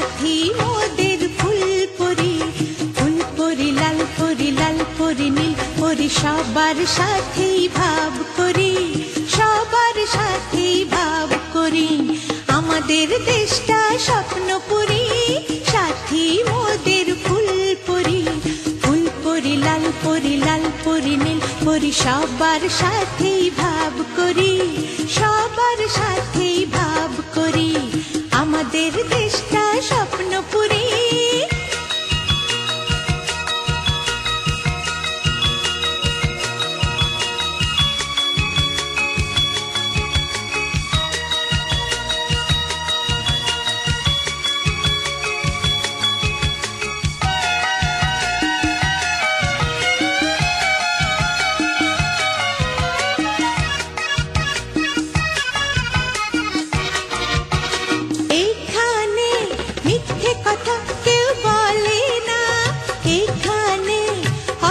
সাথী মোদের ফুলপরি, ফুলপরি লাল পরি, লাল পরি নীল পরি, সবার সাথেই ভাব করি, সবার সাথেই ভাব করি। আমাদের দেশটা স্বপ্নপুরী, সাথী মোদের ফুলপরি, ফুলপরি লাল পরি, লাল পরি নীল পরি, সবার সাথেই ভাব করি, সবার সাথেই ভাব করি। আমাদের দেশটা স্বপ্নপুরী।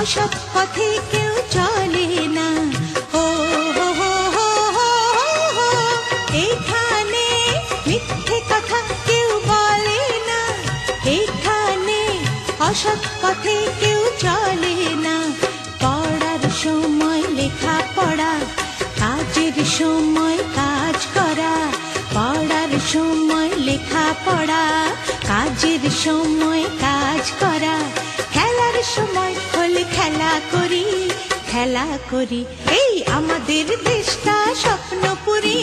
অসৎ পথে কেউ চলে না, ও হো হো হো হো, এখানে মিথ্যে কথা কেউ বলে না, এখানে অসৎ পথে কেউ চলে না। পড়ার সময় লেখা পড়া, কাজের সময় কাজ করা, পড়ার সময় লেখা পড়া, কাজের সময় কাজ করা, খেলার সময় হলে খেলা করি, খেলা করি। এই আমাদের দেশটা স্বপ্নপুরী।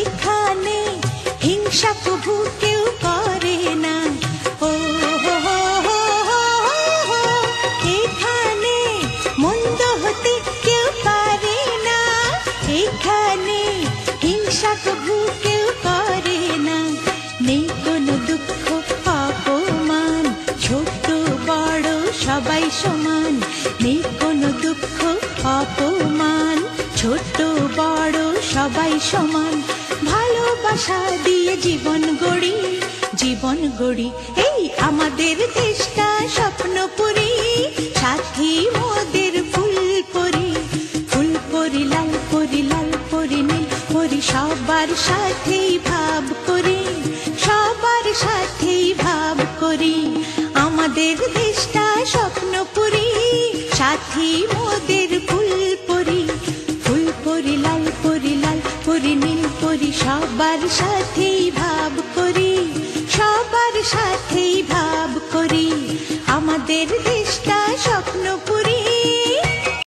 এখানে হিংসা প্রভু কেউ করে না, ও হো হো হো হো, এখানে মন্দ হতে কেউ পারে না, এখানে হিংসা প্রভু কেউ করে না। নেই কোনো দুঃখ অপমান, ছোট বড় সবাই সমান, নেই কোনো দুঃখ অপমান, ছোট বড় সবাই সমান। ভালোবাসা দিয়ে জীবন গড়ি, জীবন গড়ি। এই আমাদের দেশটা স্বপ্নপুরী, সাথী মোদের ফুলপরি, ফুলপরি লাল পরি, লাল পরি নীল পরি, সবার সাথেই ভাব করি, সবার সাথেই ভাব করি। আমাদের দেশটা স্বপ্নপুরী, সাথী মোদের ফুলপরি, ফুলপরি লাল পরি, লাল পরি নীল পরি, সবার সাথেই ভাব করি, সবার সাথেই ভাব করি। আমাদের দেশটা স্বপ্নপুরী।